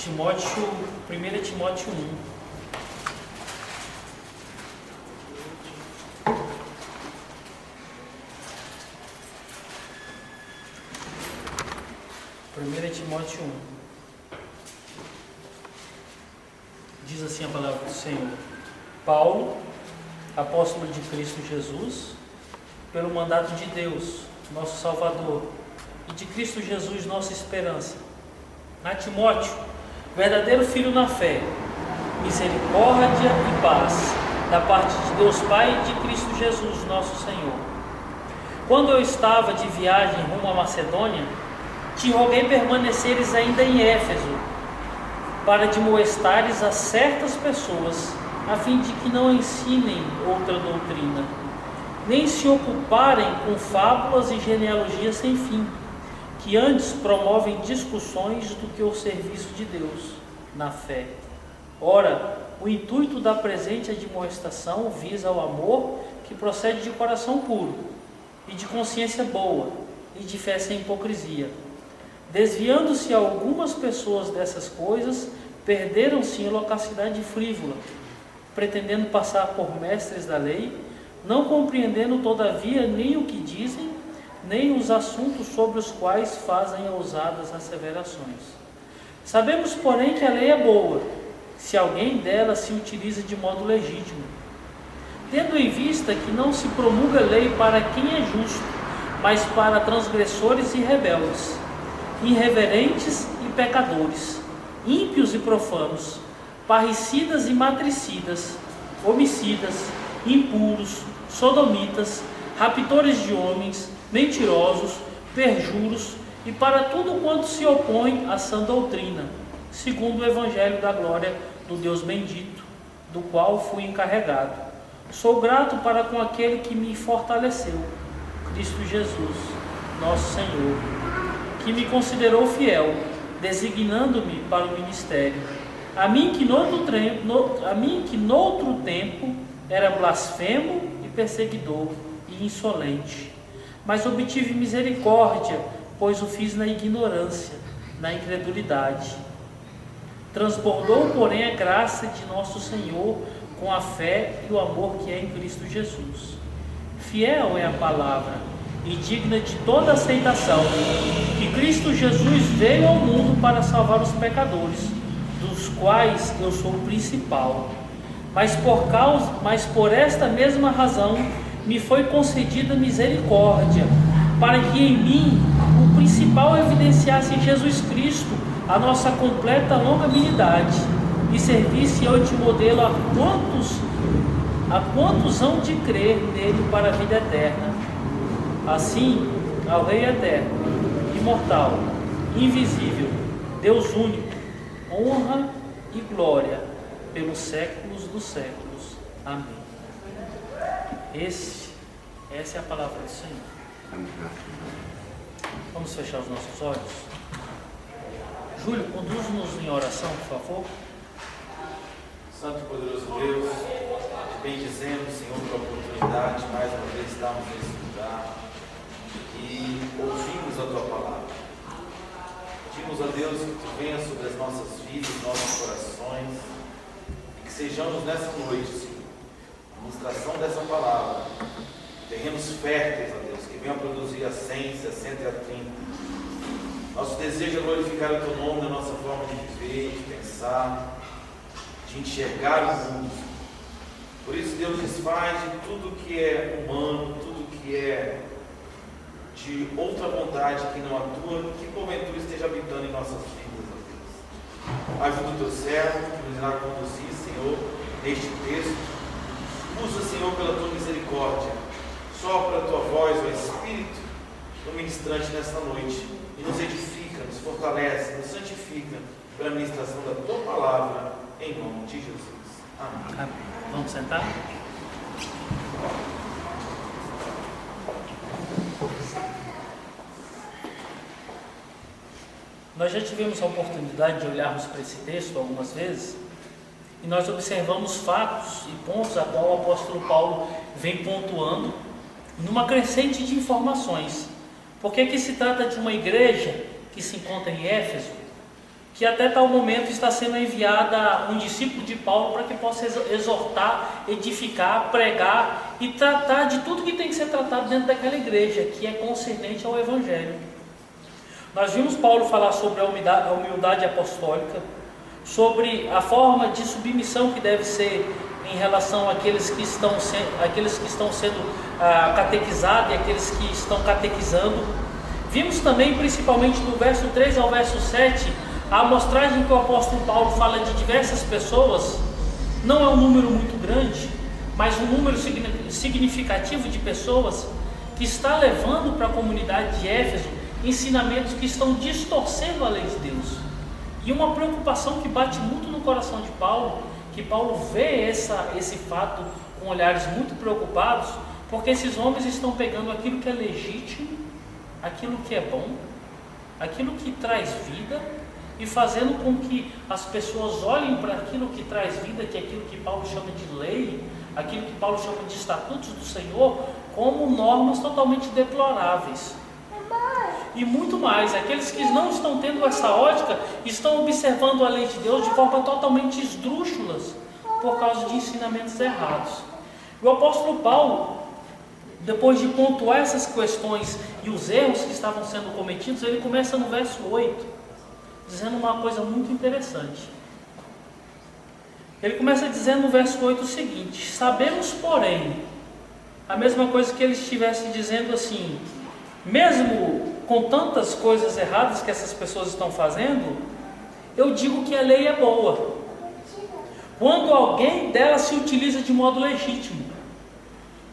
Timóteo, 1 Timóteo 1. Timóteo 1. Diz assim a palavra do Senhor: Paulo, apóstolo de Cristo Jesus, pelo mandato de Deus, nosso Salvador, e de Cristo Jesus, nossa esperança, a Timóteo, verdadeiro filho na fé, misericórdia e paz, da parte de Deus Pai e de Cristo Jesus, nosso Senhor. Quando eu estava de viagem rumo à Macedônia, te roguei permaneceres ainda em Éfeso, para admoestares a certas pessoas, a fim de que não ensinem outra doutrina, nem se ocuparem com fábulas e genealogias sem fim, que antes promovem discussões do que o serviço de Deus, na fé. Ora, o intuito da presente admoestação visa ao amor que procede de coração puro, e de consciência boa, e de fé sem hipocrisia. Desviando-se algumas pessoas dessas coisas, perderam-se em loquacidade frívola, pretendendo passar por mestres da lei, não compreendendo todavia nem o que dizem, nem os assuntos sobre os quais fazem ousadas asseverações. Sabemos, porém, que a lei é boa, se alguém dela se utiliza de modo legítimo, tendo em vista que não se promulga lei para quem é justo, mas para transgressores e rebeldes, irreverentes e pecadores, ímpios e profanos, parricidas e matricidas, homicidas, impuros, sodomitas, raptores de homens, mentirosos, perjuros e para tudo quanto se opõe à sã doutrina, segundo o evangelho da glória do Deus bendito, do qual fui encarregado. Sou grato para com aquele que me fortaleceu, Cristo Jesus, nosso Senhor, que me considerou fiel, designando-me para o ministério. A mim que noutro tempo era blasfemo e perseguidor e insolente, mas obtive misericórdia, pois o fiz na ignorância, na incredulidade. Transbordou, porém, a graça de nosso Senhor com a fé e o amor que é em Cristo Jesus. Fiel é a palavra e digna de toda aceitação, que Cristo Jesus veio ao mundo para salvar os pecadores, dos quais eu sou o principal. Mas por esta mesma razão me foi concedida misericórdia, para que em mim o principal evidenciasse Jesus Cristo a nossa completa longanimidade, e servisse eu de modelo a quantos hão de crer nele para a vida eterna. Assim, ao Rei eterno, imortal, invisível, Deus único, honra e glória pelos séculos dos séculos. Amém. Essa é a palavra do Senhor. Vamos fechar os nossos olhos. Júlio, conduz-nos em oração, por favor. Santo e poderoso Deus, te bendizemos, Senhor, pela oportunidade mais uma vez estarmos nesse lugar e ouvimos a tua palavra. Pedimos a Deus que tu venha sobre as nossas vidas, nossos corações, e que sejamos nessa noite, Senhor, a ministração dessa palavra, terrenos férteis, ó Deus, que venham produzir a 100, 60 e a 30. Nosso desejo é glorificar o teu nome na nossa forma de viver, de pensar, de enxergar o mundo. Por isso, Deus, desfaz de tudo que é humano, tudo que é de outra vontade que não atua, que porventura esteja habitando em nossas vidas, ó Deus. Ajuda o teu servo que nos irá conduzir, Senhor, neste texto. Usa, Senhor, pela tua misericórdia. Sopra a tua voz, ó Espírito, no ministrante nesta noite, e nos edifica, nos fortalece, nos santifica pela ministração da tua palavra, em nome de Jesus. Amém. Amém. Vamos sentar? Nós já tivemos a oportunidade de olharmos para esse texto algumas vezes, e nós observamos fatos e pontos a qual o apóstolo Paulo vem pontuando numa crescente de informações. Porque aqui se trata de uma igreja que se encontra em Éfeso, que até tal momento está sendo enviada um discípulo de Paulo para que possa exortar, edificar, pregar e tratar de tudo que tem que ser tratado dentro daquela igreja, que é concernente ao Evangelho. Nós vimos Paulo falar sobre a humildade apostólica, sobre a forma de submissão que deve ser em relação àqueles que estão sendo catequizados e aqueles que estão catequizando. Vimos também, principalmente do verso 3 ao verso 7, a amostragem que o apóstolo Paulo fala de diversas pessoas. Não é um número muito grande, mas um número significativo de pessoas que está levando para a comunidade de Éfeso ensinamentos que estão distorcendo a lei de Deus. E uma preocupação que bate muito no coração de Paulo, que Paulo vê esse fato com olhares muito preocupados, porque esses homens estão pegando aquilo que é legítimo, aquilo que é bom, aquilo que traz vida, e fazendo com que as pessoas olhem para aquilo que traz vida, que é aquilo que Paulo chama de lei, aquilo que Paulo chama de estatutos do Senhor, como normas totalmente deploráveis. E muito mais, aqueles que não estão tendo essa ótica, estão observando a lei de Deus de forma totalmente esdrúxulas, por causa de ensinamentos errados. O apóstolo Paulo, depois de pontuar essas questões e os erros que estavam sendo cometidos, ele começa no verso 8, dizendo uma coisa muito interessante. Ele começa dizendo no verso 8 o seguinte: sabemos, porém, a mesma coisa que ele estivesse dizendo assim, mesmo com tantas coisas erradas que essas pessoas estão fazendo, eu digo que a lei é boa, quando alguém dela se utiliza de modo legítimo.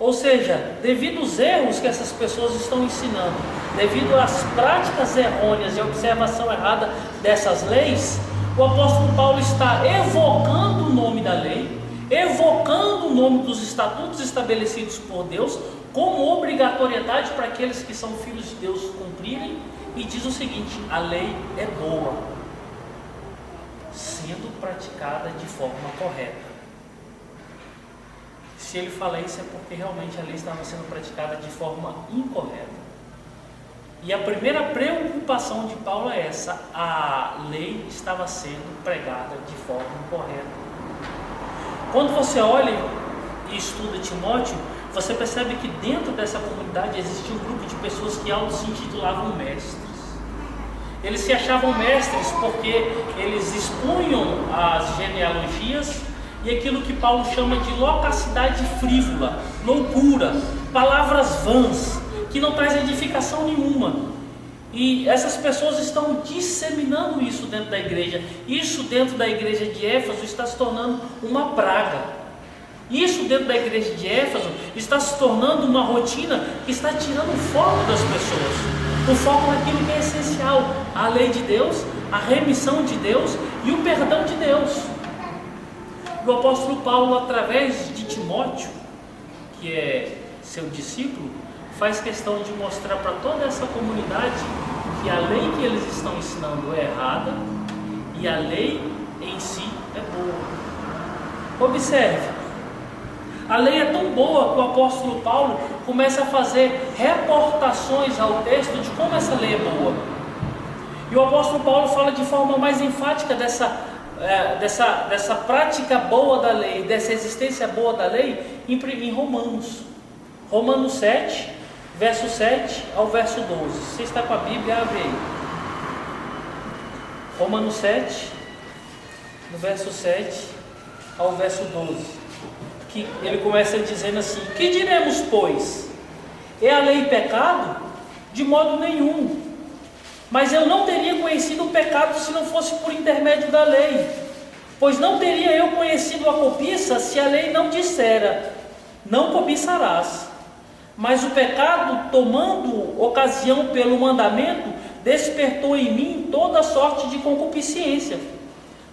Ou seja, devido aos erros que essas pessoas estão ensinando, devido às práticas errôneas e a observação errada dessas leis, o apóstolo Paulo está evocando o nome da lei, evocando o nome dos estatutos estabelecidos por Deus, como obrigatoriedade para aqueles que são filhos de Deus cumprirem, e diz o seguinte: a lei é boa, sendo praticada de forma correta. Se ele fala isso é porque realmente a lei estava sendo praticada de forma incorreta. E a primeira preocupação de Paulo é essa: a lei estava sendo pregada de forma incorreta. Quando você olha e estuda Timóteo, você percebe que dentro dessa comunidade existia um grupo de pessoas que se intitulavam mestres. Eles se achavam mestres porque eles expunham as genealogias e aquilo que Paulo chama de loquacidade frívola, loucura, palavras vãs, que não traz edificação nenhuma. E essas pessoas estão disseminando isso dentro da igreja. Isso dentro da igreja de Éfeso está se tornando uma praga. Isso dentro da igreja de Éfeso está se tornando uma rotina que está tirando o foco das pessoas, o foco naquilo que é essencial: a lei de Deus, a remissão de Deus e o perdão de Deus. O apóstolo Paulo, através de Timóteo, que é seu discípulo, faz questão de mostrar para toda essa comunidade que a lei que eles estão ensinando é errada e a lei em si é boa. Observe, a lei é tão boa que o apóstolo Paulo começa a fazer reportações ao texto de como essa lei é boa. E o apóstolo Paulo fala de forma mais enfática dessa prática boa da lei, dessa existência boa da lei em Romanos 7, verso 7 ao verso 12. Você está com a Bíblia, abre aí. Romanos 7, no verso 7 ao verso 12. Que ele começa dizendo assim: que diremos, pois? É a lei pecado? De modo nenhum. Mas eu não teria conhecido o pecado se não fosse por intermédio da lei. Pois não teria eu conhecido a cobiça se a lei não dissera: não cobiçarás. Mas o pecado, tomando ocasião pelo mandamento, despertou em mim toda sorte de concupiscência.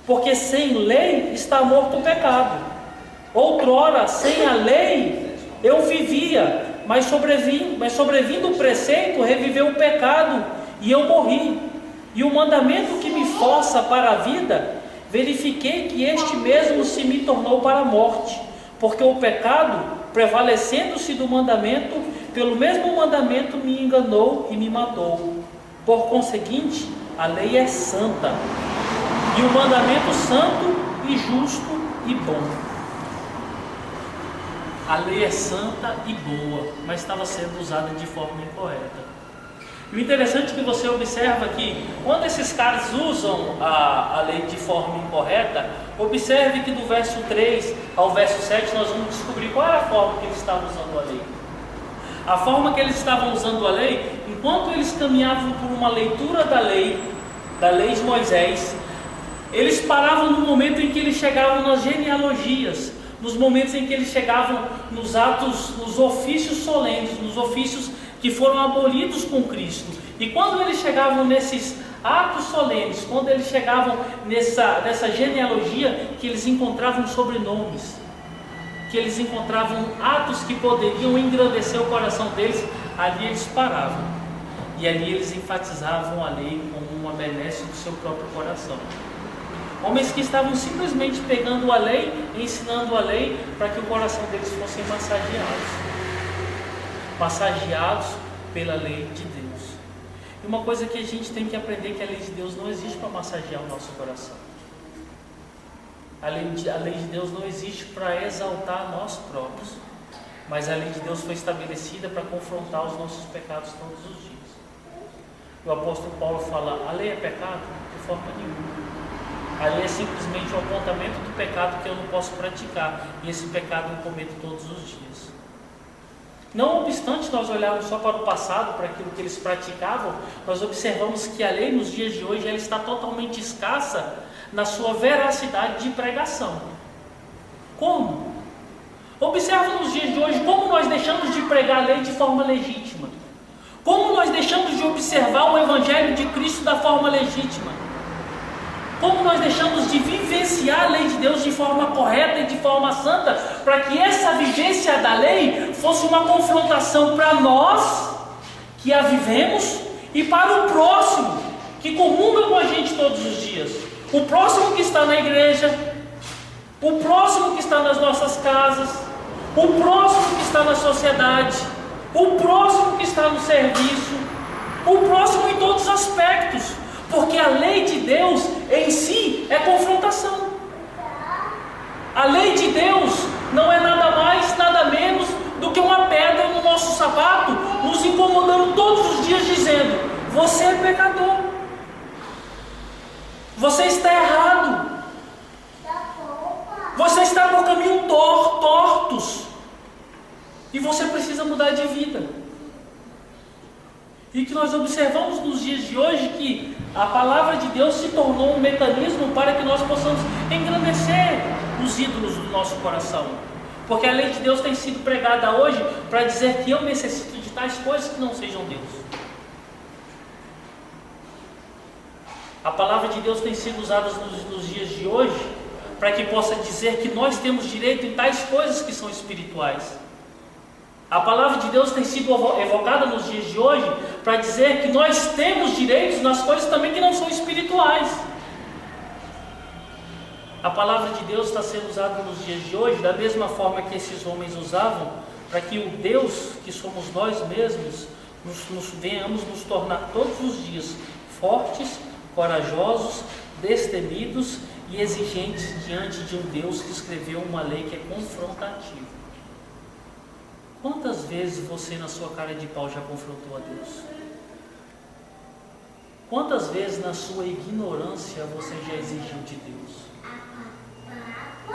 Porque sem lei está morto o pecado. Outrora, sem a lei, eu vivia, mas sobrevindo o preceito, reviveu o pecado, e eu morri. E o mandamento que me força para a vida, verifiquei que este mesmo se me tornou para a morte, porque o pecado, prevalecendo-se do mandamento, pelo mesmo mandamento me enganou e me matou. Por conseguinte, a lei é santa, e um mandamento santo e justo e bom. A lei é santa e boa, mas estava sendo usada de forma incorreta. E o interessante é que você observa que quando esses caras usam a lei de forma incorreta, observe que do verso 3 ao verso 7 nós vamos descobrir qual era a forma que eles estavam usando a lei. A forma que eles estavam usando a lei, enquanto eles caminhavam por uma leitura da lei de Moisés, eles paravam no momento em que eles chegavam nas genealogias, nos momentos em que eles chegavam nos atos, nos ofícios solenes, nos ofícios que foram abolidos com Cristo. E quando eles chegavam nesses atos solenes, quando eles chegavam nessa genealogia, que eles encontravam sobrenomes, que eles encontravam atos que poderiam engrandecer o coração deles, ali eles paravam. E ali eles enfatizavam a lei como uma benesse do seu próprio coração. Homens que estavam simplesmente pegando a lei e ensinando a lei para que o coração deles fossem massageados pela lei de Deus. E uma coisa que a gente tem que aprender é que a lei de Deus não existe para massagear o nosso coração. A lei de Deus não existe para exaltar nós próprios, mas a lei de Deus foi estabelecida para confrontar os nossos pecados todos os dias. O apóstolo Paulo fala: a lei é pecado? De forma nenhuma. A lei é simplesmente o apontamento do pecado que eu não posso praticar, e esse pecado eu cometo todos os dias. Não obstante nós olharmos só para o passado, para aquilo que eles praticavam, nós observamos que a lei nos dias de hoje ela está totalmente escassa na sua veracidade de pregação. Como? Observa nos dias de hoje como nós deixamos de pregar a lei de forma legítima, como nós deixamos de observar o Evangelho de Cristo da forma legítima, como nós deixamos de vivenciar a lei de Deus de forma correta e de forma santa, para que essa vivência da lei fosse uma confrontação para nós que a vivemos e para o próximo que comunga com a gente todos os dias. O próximo que está na igreja, o próximo que está nas nossas casas, o próximo que está na sociedade, o próximo que está no serviço, o próximo em todos os aspectos. Porque a lei de Deus em si é confrontação. A lei de Deus não é nada mais, nada menos do que uma pedra no nosso sapato, nos incomodando todos os dias, dizendo: você é pecador, você está errado, você está por caminho tortos, e você precisa mudar de vida. E que nós observamos nos dias de hoje que a palavra de Deus se tornou um mecanismo para que nós possamos engrandecer os ídolos do nosso coração. Porque a lei de Deus tem sido pregada hoje para dizer que eu necessito de tais coisas que não sejam Deus. A palavra de Deus tem sido usada nos dias de hoje para que possa dizer que nós temos direito em tais coisas que são espirituais. A palavra de Deus tem sido evocada nos dias de hoje para dizer que nós temos direitos nas coisas também que não são espirituais. A palavra de Deus está sendo usada nos dias de hoje da mesma forma que esses homens usavam, para que o Deus que somos nós mesmos venhamos nos tornar todos os dias fortes, corajosos, destemidos e exigentes diante de um Deus que escreveu uma lei que é confrontativa. Quantas vezes você na sua cara de pau já confrontou a Deus? Quantas vezes na sua ignorância você já exigiu de Deus?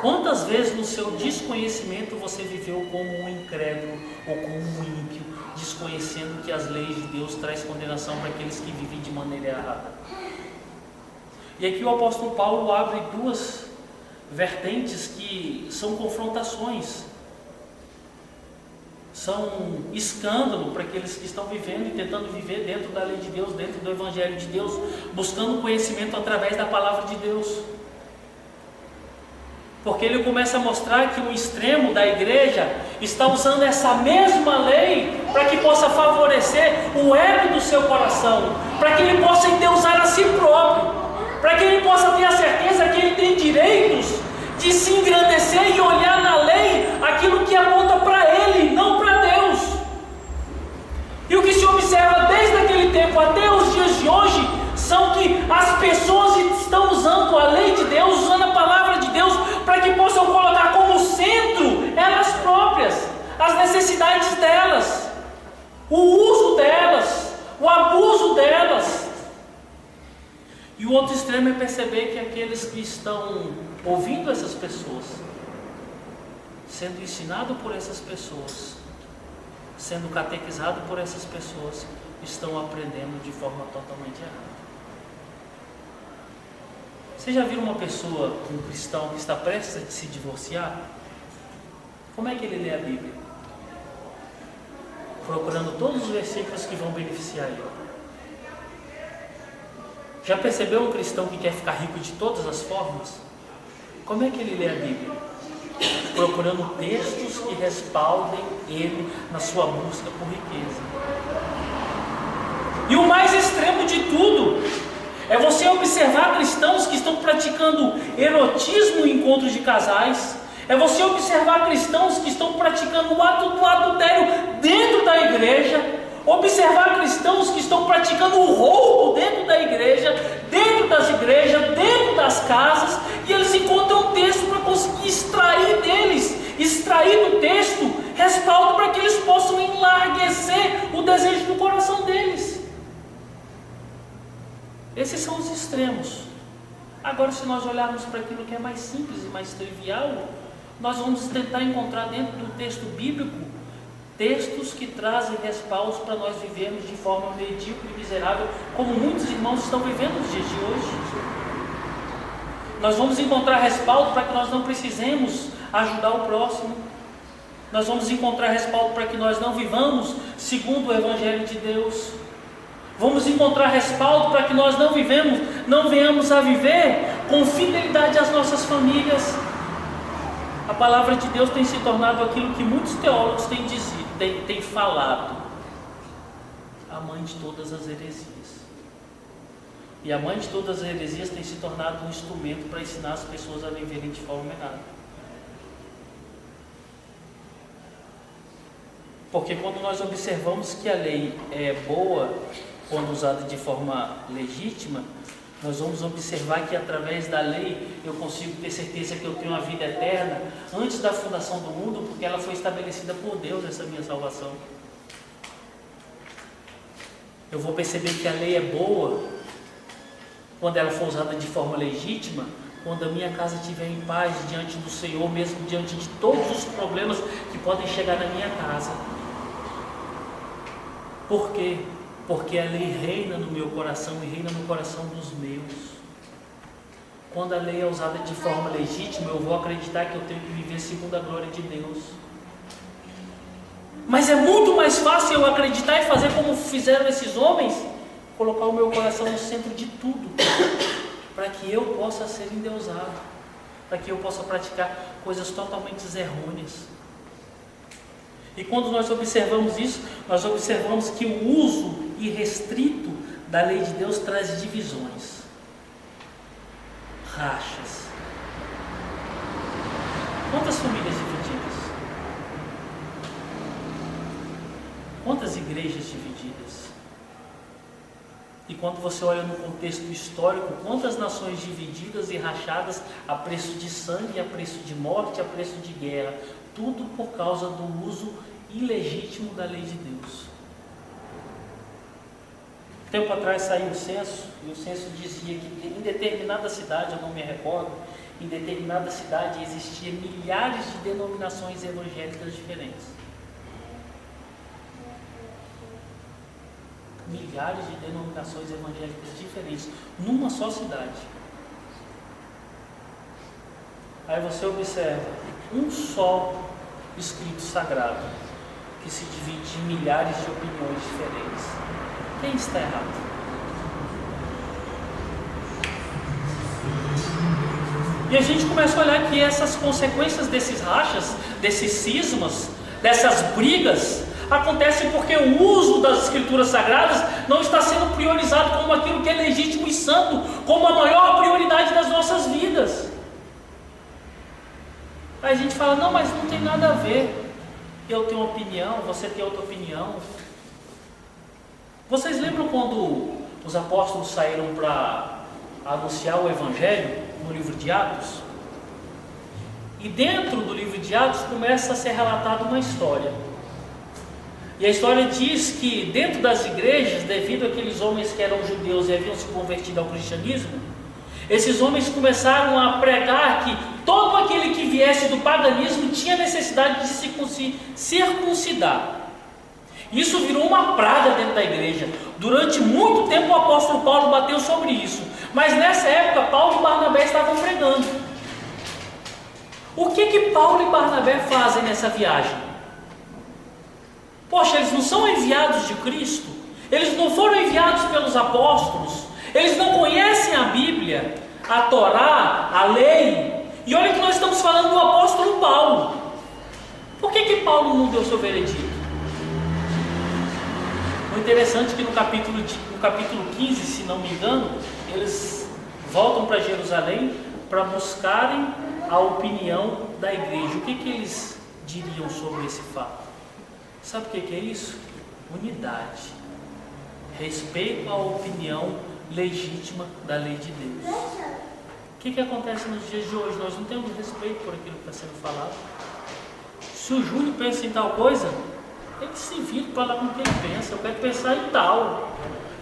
Quantas vezes no seu desconhecimento você viveu como um incrédulo ou como um ímpio, desconhecendo que as leis de Deus trazem condenação para aqueles que vivem de maneira errada? E aqui o apóstolo Paulo abre duas vertentes que são confrontações. São escândalo para aqueles que estão vivendo e tentando viver dentro da lei de Deus, dentro do Evangelho de Deus, buscando conhecimento através da palavra de Deus. Porque ele começa a mostrar que o extremo da igreja está usando essa mesma lei para que possa favorecer o ego do seu coração, para que ele possa endeusar a si próprio, para que ele possa ter a certeza que ele tem direitos de se engrandecer e olhar na lei aquilo que aponta para ele, não para Deus. E o que se observa desde aquele tempo até os dias de hoje são que as pessoas estão usando a lei o uso delas, o abuso delas. E o outro extremo é perceber que aqueles que estão ouvindo essas pessoas, sendo ensinado por essas pessoas, sendo catequizado por essas pessoas, estão aprendendo de forma totalmente errada. Você já viu uma pessoa, um cristão que está prestes a se divorciar? Como é que ele lê a Bíblia? Procurando todos os versículos que vão beneficiar ele. Já percebeu um cristão que quer ficar rico de todas as formas? Como é que ele lê a Bíblia? Procurando textos que respaldem ele na sua busca por riqueza. E o mais extremo de tudo é você observar cristãos que estão praticando erotismo em encontros de casais. É você observar cristãos que estão praticando o ato do adultério dentro da igreja. Observar cristãos que estão praticando o roubo dentro da igreja, dentro das igrejas, dentro das casas, e eles encontram um texto para conseguir extrair deles, extrair do texto respaldo para que eles possam enlarguecer o desejo do coração deles. Esses são os extremos. Agora, se nós olharmos para aquilo que é mais simples e mais trivial, nós vamos tentar encontrar dentro do texto bíblico textos que trazem respaldos para nós vivermos de forma medíocre e miserável, como muitos irmãos estão vivendo nos dias de hoje. Nós vamos encontrar respaldo para que nós não precisemos ajudar o próximo. Nós vamos encontrar respaldo para que nós não vivamos segundo o Evangelho de Deus. Vamos encontrar respaldo para que nós não venhamos a viver com fidelidade às nossas famílias. A palavra de Deus tem se tornado aquilo que muitos teólogos têm falado: a mãe de todas as heresias. E a mãe de todas as heresias tem se tornado um instrumento para ensinar as pessoas a viverem de forma errada. Porque quando nós observamos que a lei é boa quando usada de forma legítima, nós vamos observar que através da lei eu consigo ter certeza que eu tenho uma vida eterna antes da fundação do mundo, porque ela foi estabelecida por Deus, essa minha salvação. Eu vou perceber que a lei é boa quando ela for usada de forma legítima, quando a minha casa estiver em paz diante do Senhor, mesmo diante de todos os problemas que podem chegar na minha casa. Por quê? Porque a lei reina no meu coração e reina no coração dos meus. Quando a lei é usada de forma legítima, eu vou acreditar que eu tenho que viver segundo a glória de Deus. Mas é muito mais fácil eu acreditar e fazer como fizeram esses homens, colocar o meu coração no centro de tudo, para que eu possa ser endeusado, para que eu possa praticar coisas totalmente errôneas. E quando nós observamos isso, nós observamos que o uso irrestrito da lei de Deus traz divisões, rachas. Quantas famílias divididas? Quantas igrejas divididas? E quando você olha no contexto histórico, quantas nações divididas e rachadas a preço de sangue, a preço de morte, a preço de guerra, tudo por causa do uso ilegítimo da lei de Deus. Tempo atrás saiu o censo, e o censo dizia que em determinada cidade, eu não me recordo, em determinada cidade existia milhares de denominações evangélicas diferentes. Milhares de denominações evangélicas diferentes, numa só cidade. Aí você observa um só escrito sagrado que se divide em milhares de opiniões diferentes. Quem está errado? E a gente começa a olhar que essas consequências desses rachas, desses cismas, dessas brigas, acontecem porque o uso das escrituras sagradas não está sendo priorizado como aquilo que é legítimo e santo, como a maior prioridade das nossas vidas. Aí a gente fala: não, mas não tem nada a ver. Eu tenho uma opinião, você tem outra opinião. Vocês lembram quando os apóstolos saíram para anunciar o Evangelho no livro de Atos? E dentro do livro de Atos começa a ser relatada uma história. E a história diz que dentro das igrejas, devido àqueles homens que eram judeus e haviam se convertido ao cristianismo, esses homens começaram a pregar que todo aquele que viesse do paganismo tinha necessidade de se circuncidar. Isso virou uma praga dentro da igreja. Durante muito tempo o apóstolo Paulo bateu sobre isso. Mas nessa época Paulo e Barnabé estavam pregando. O que Paulo e Barnabé fazem nessa viagem? Poxa, eles não são enviados de Cristo? Eles não foram enviados pelos apóstolos? Eles não conhecem a Bíblia, a Torá, a lei? E olha que nós estamos falando do apóstolo Paulo. Por que Paulo não deu seu veredito? O interessante é que no capítulo 15, se não me engano, eles voltam para Jerusalém para buscarem a opinião da igreja. O que eles diriam sobre esse fato? Sabe o que é isso? Unidade. Respeito à opinião legítima da lei de Deus. O que acontece nos dias de hoje? Nós não temos respeito por aquilo que está sendo falado. Se o Júlio pensa em tal coisa, ele se vira para lá com quem pensa. Eu quero pensar em tal.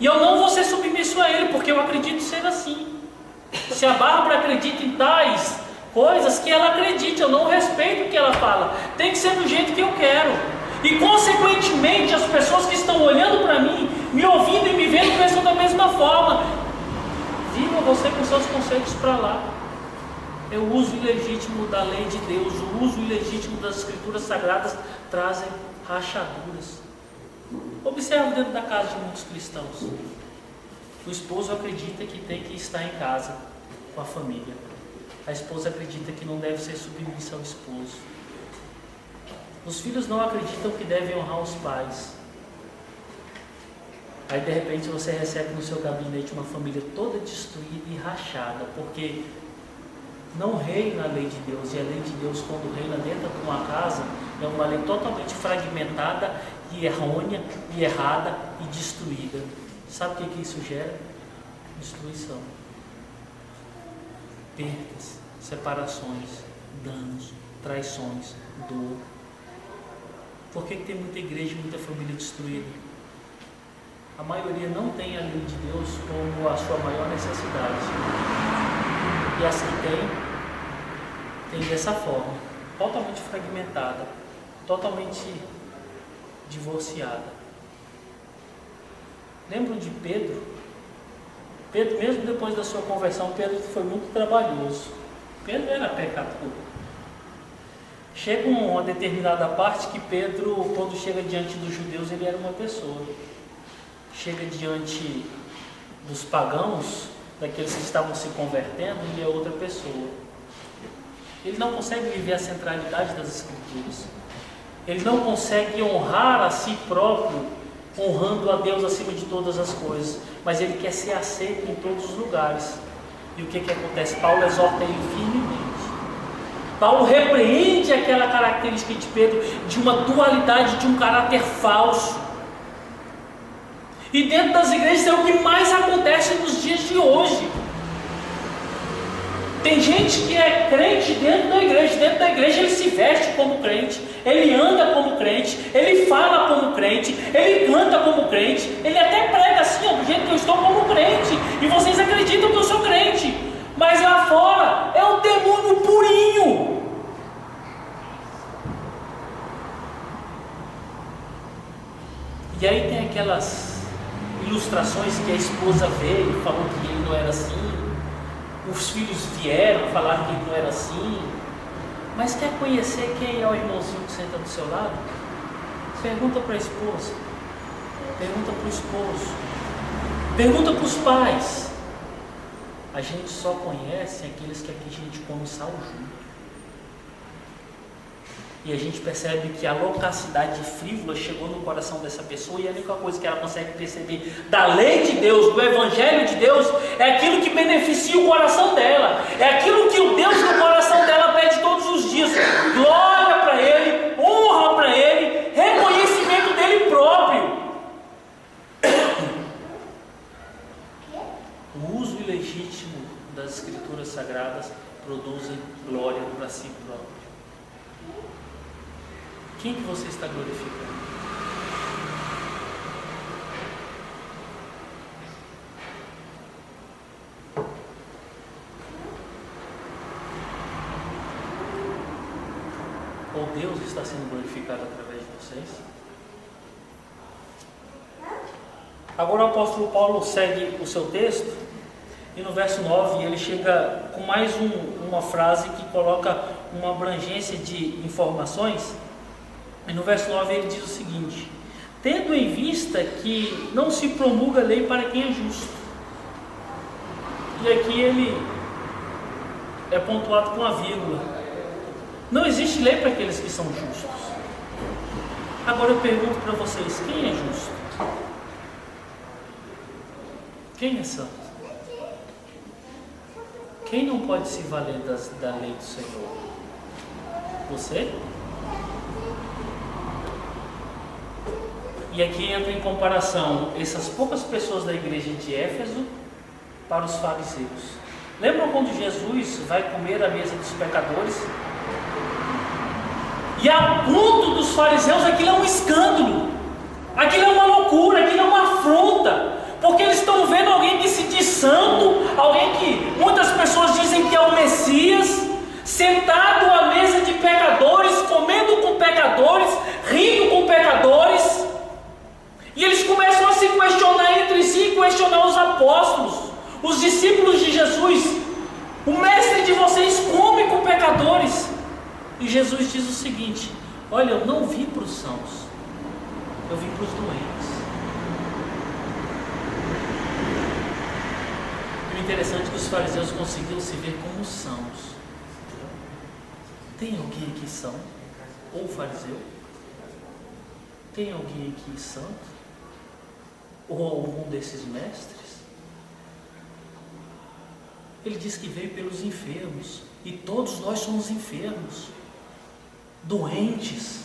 E eu não vou ser submisso a ele, porque eu acredito ser assim. Se a Bárbara acredita em tais coisas, que ela acredite. Eu não respeito o que ela fala. Tem que ser do jeito que eu quero. E consequentemente as pessoas que estão olhando para mim, me ouvindo e me vendo, pensam da mesma forma. Viva você com seus conceitos para lá. É o uso ilegítimo da lei de Deus, o uso ilegítimo das escrituras sagradas trazem rachaduras. Observe dentro da casa de muitos cristãos. O esposo acredita que tem que estar em casa com a família. A esposa acredita que não deve ser submissa ao esposo. Os filhos não acreditam que devem honrar os pais. Aí de repente você recebe no seu gabinete uma família toda destruída e rachada, porque não reina a lei de Deus. E a lei de Deus, quando reina dentro de uma casa, é uma lei totalmente fragmentada e errônea e errada e destruída. Sabe o que isso gera? Destruição, perdas, separações, danos, traições, dor. Por que tem muita igreja e muita família destruída? A maioria não tem a lei de Deus como a sua maior necessidade. E as que tem dessa forma, totalmente fragmentada, totalmente divorciada. Lembram de Pedro? Pedro, mesmo depois da sua conversão, Pedro foi muito trabalhoso. Pedro era pecador. Chega uma determinada parte que Pedro, quando chega diante dos judeus, ele era uma pessoa. Chega diante dos pagãos, daqueles que estavam se convertendo, ele é outra pessoa. Ele não consegue viver a centralidade das Escrituras. Ele não consegue honrar a si próprio, honrando a Deus acima de todas as coisas. Mas ele quer ser aceito em todos os lugares. E o que acontece? Paulo exorta ele firmemente. Paulo repreende aquela característica de Pedro, de uma dualidade, de um caráter falso. E dentro das igrejas é o que mais acontece nos dias de hoje. Tem gente que é crente dentro da igreja ele se veste como crente, ele anda como crente, ele fala como crente, ele canta como crente, ele até prega assim, ó, do jeito que eu estou como crente, e vocês acreditam que eu sou crente, mas lá fora é um demônio purinho. E aí tem aquelas ilustrações que a esposa veio e falou que ele não era assim, os filhos vieram falar que ele não era assim, mas quer conhecer quem é o irmãozinho que senta do seu lado? Pergunta para a esposa, pergunta para o esposo, pergunta para os pais. A gente só conhece aqueles que aqui a gente come sal junto. E a gente percebe que a loucacidade frívola chegou no coração dessa pessoa, e a única coisa que ela consegue perceber da lei de Deus, do Evangelho de Deus, é aquilo que beneficia o coração dela, é aquilo que o Deus no coração dela pede todos os dias: glória para Ele, honra para Ele, reconhecimento dele próprio. O uso ilegítimo das Escrituras Sagradas produzem glória para si próprio. Quem que você está glorificando? Deus está sendo glorificado através de vocês? Agora o apóstolo Paulo segue o seu texto e no verso 9 ele chega com mais uma frase que coloca uma abrangência de informações. E no verso 9 ele diz o seguinte: tendo em vista que não se promulga lei para quem é justo. E aqui ele é pontuado com a vírgula. Não existe lei para aqueles que são justos. Agora eu pergunto para vocês, quem é justo? Quem é santo? Quem não pode se valer da lei do Senhor? Você? E aqui entra em comparação essas poucas pessoas da igreja de Éfeso para os fariseus. Lembram quando Jesus vai comer à mesa dos pecadores? E a ponto dos fariseus aquilo é um escândalo, aquilo é uma loucura, aquilo é uma afronta, porque eles estão vendo alguém que se diz santo, alguém que muitas pessoas dizem que é o Messias, sentado à mesa de pecadores, comendo com pecadores, rindo com pecadores, e eles começam a se questionar entre si e questionar os apóstolos, os discípulos de Jesus. O mestre de vocês come com pecadores. E Jesus diz o seguinte: olha, eu não vim para os sãos, eu vim para os doentes. E o interessante é que os fariseus conseguiram se ver como sãos. Tem alguém aqui são? Ou fariseu? Tem alguém aqui santo? Ou algum desses mestres? Ele diz que veio pelos enfermos, e todos nós somos enfermos, doentes,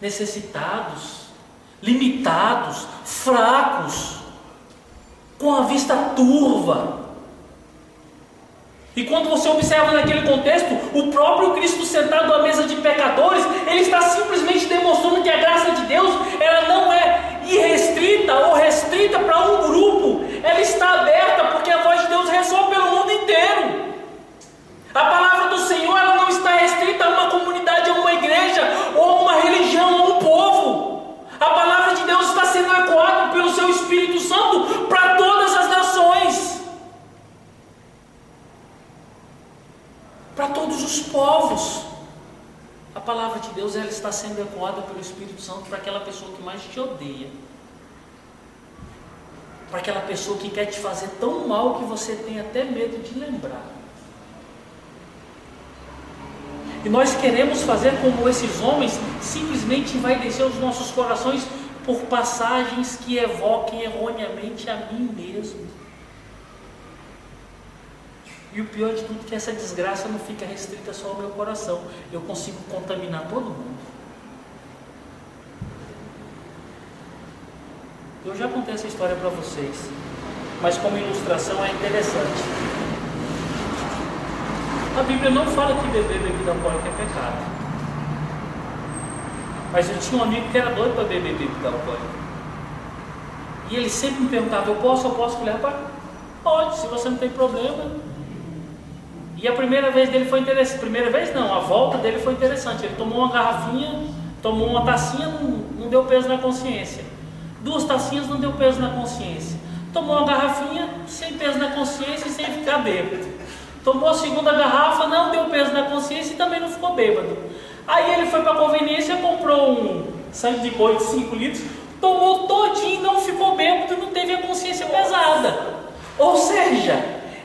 necessitados, limitados, fracos, com a vista turva. E quando você observa naquele contexto, o próprio Cristo sentado à mesa de pecadores, ele está simplesmente demonstrando que a graça de Deus, ela não é irrestrita ou restrita para um grupo, ela está aberta porque a voz de Deus ressoa pelo mundo inteiro. A palavra do Senhor, ela não está restrita a uma comunidade, a uma igreja, ou a uma religião, a um povo. A palavra de Deus está sendo ecoada pelo seu Espírito Santo para todas as nações, para todos os povos. A palavra de Deus, ela está sendo ecoada pelo Espírito Santo para aquela pessoa que mais te odeia, para aquela pessoa que quer te fazer tão mal que você tem até medo de lembrar. E nós queremos fazer como esses homens, simplesmente envaidecer os nossos corações por passagens que evoquem erroneamente a mim mesmo. E o pior de tudo é que essa desgraça não fica restrita só ao meu coração. Eu consigo contaminar todo mundo. Eu já contei essa história para vocês, mas como ilustração é interessante. A Bíblia não fala que beber bebida alcoólica é pecado. Mas eu tinha um amigo que era doido para beber bebida alcoólica. E ele sempre me perguntava: eu posso? Eu falei: rapaz, pode, se você não tem problema. E a primeira vez dele foi interessante. Primeira vez não, a volta dele foi interessante. Ele tomou uma garrafinha, tomou uma tacinha, não deu peso na consciência. 2 tacinhas, não deu peso na consciência. Tomou uma garrafinha, sem peso na consciência e sem ficar bêbado. Tomou a segunda garrafa, não deu peso na consciência e também não ficou bêbado. Aí ele foi para a conveniência, comprou um sangue de boi de 5 litros, tomou todinho, não ficou bêbado, não teve a consciência pesada. Ou seja,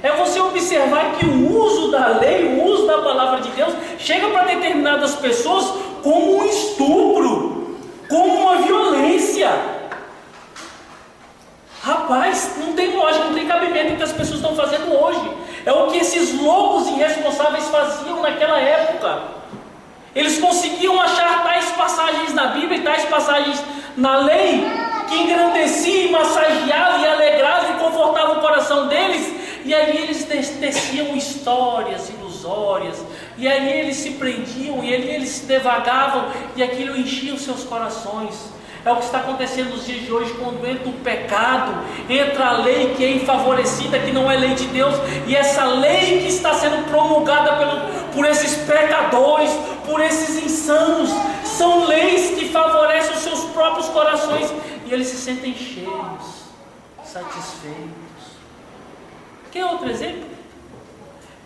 é você observar que o uso da lei, o uso da palavra de Deus, chega para determinadas pessoas como um estupro, como uma violência. Rapaz, não tem lógica, não tem cabimento o que as pessoas estão fazendo hoje. É o que esses loucos irresponsáveis faziam naquela época. Eles conseguiam achar tais passagens na Bíblia e tais passagens na lei que engrandecia e massageava e alegrava e confortava o coração deles, e aí eles teciam histórias ilusórias, e aí eles se prendiam, e aí eles se devagavam, e aquilo enchia os seus corações. É o que está acontecendo nos dias de hoje, quando entra o pecado, entra a lei que é enfavorecida, que não é lei de Deus, e essa lei que está sendo promulgada por esses pecadores, por esses insanos, são leis que favorecem os seus próprios corações, e eles se sentem cheios, satisfeitos. Quer outro exemplo?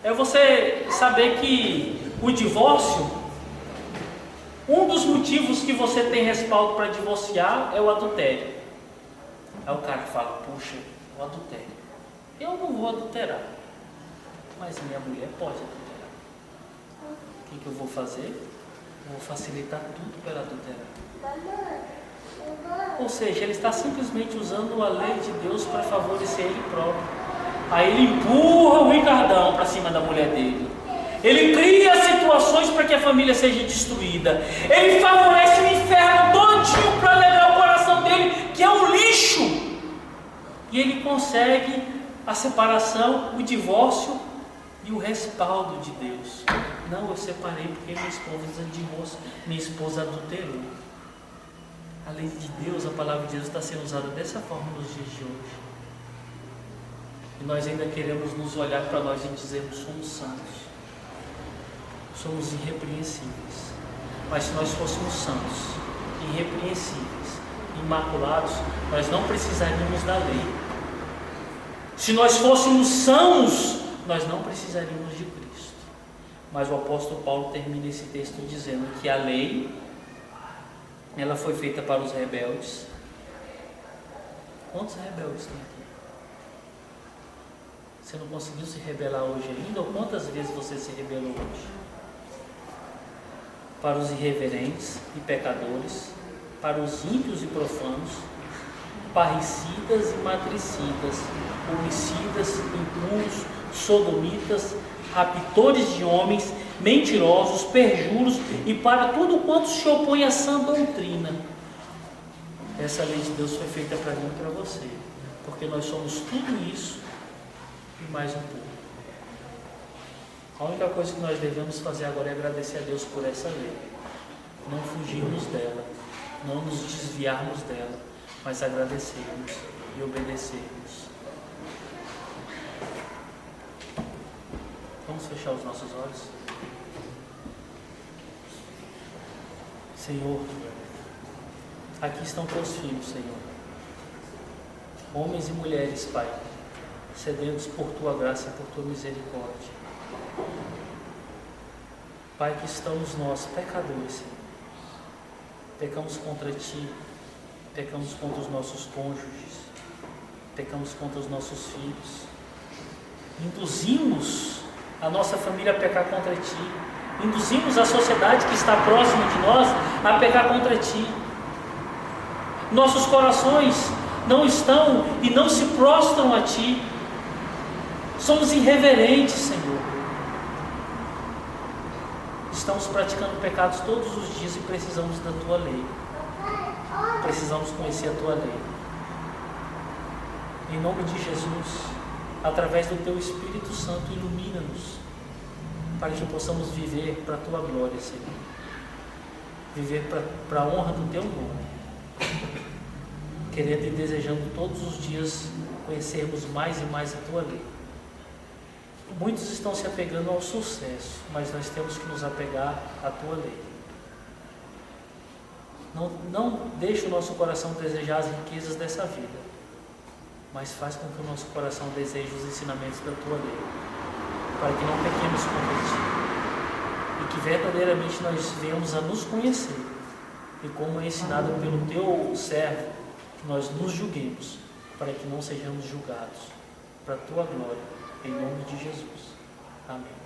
É você saber que o divórcio, um dos motivos que você tem respaldo para divorciar é o adultério. Aí o cara fala, puxa, o adultério, eu não vou adulterar, mas minha mulher pode adulterar. O que eu vou fazer? Eu vou facilitar tudo para ela adulterar. Ou seja, ele está simplesmente usando a lei de Deus para favorecer ele próprio. Aí ele empurra o Ricardão para cima da mulher dele. Ele cria situações para que a família seja destruída. Ele favorece o inferno todinho para alegrar o coração dele, que é um lixo. E ele consegue a separação, o divórcio e o respaldo de Deus. Não, eu separei porque minha esposa adulterou. A lei de Deus, a palavra de Deus está sendo usada dessa forma nos dias de hoje. E nós ainda queremos nos olhar para nós e dizermos: somos santos, somos irrepreensíveis. Mas se nós fôssemos santos, irrepreensíveis, imaculados, nós não precisaríamos da lei. Se nós fôssemos sãos, nós não precisaríamos de Cristo. Mas o apóstolo Paulo termina esse texto dizendo que a lei, ela foi feita para os rebeldes. Quantos rebeldes tem aqui? Você não conseguiu se rebelar hoje ainda? Ou quantas vezes você se rebelou hoje? Para os irreverentes e pecadores, para os ímpios e profanos, parricidas e matricidas, homicidas, impuros, sodomitas, raptores de homens, mentirosos, perjuros e para tudo quanto se opõe à sã doutrina. Essa lei de Deus foi feita para mim e para você, porque nós somos tudo isso e mais um pouco. A única coisa que nós devemos fazer agora é agradecer a Deus por essa lei, não fugirmos dela, não nos desviarmos dela, mas agradecermos e obedecermos. Vamos fechar os nossos olhos. Senhor, aqui estão teus filhos, Senhor, homens e mulheres, Pai, sedentos por tua graça e por tua misericórdia. Pai, que estamos nós, pecadores, Senhor, pecamos contra Ti, pecamos contra os nossos cônjuges, pecamos contra os nossos filhos, induzimos a nossa família a pecar contra Ti, induzimos a sociedade que está próxima de nós a pecar contra Ti. Nossos corações não estão e não se prostram a Ti, somos irreverentes, Senhor, estamos praticando pecados todos os dias e precisamos da Tua lei, precisamos conhecer a Tua lei. Em nome de Jesus, através do Teu Espírito Santo, ilumina-nos, para que possamos viver para a Tua glória, Senhor, viver para a honra do Teu nome, querendo e desejando todos os dias conhecermos mais e mais a Tua lei. Muitos estão se apegando ao sucesso, mas nós temos que nos apegar à Tua lei. Não deixe o nosso coração desejar as riquezas dessa vida, mas faz com que o nosso coração deseje os ensinamentos da Tua lei, para que não pequemos contra Ti, e que verdadeiramente nós venhamos a nos conhecer, e como é ensinado pelo Teu servo, que nós nos julguemos, para que não sejamos julgados, para a Tua glória, em nome de Jesus. Amém.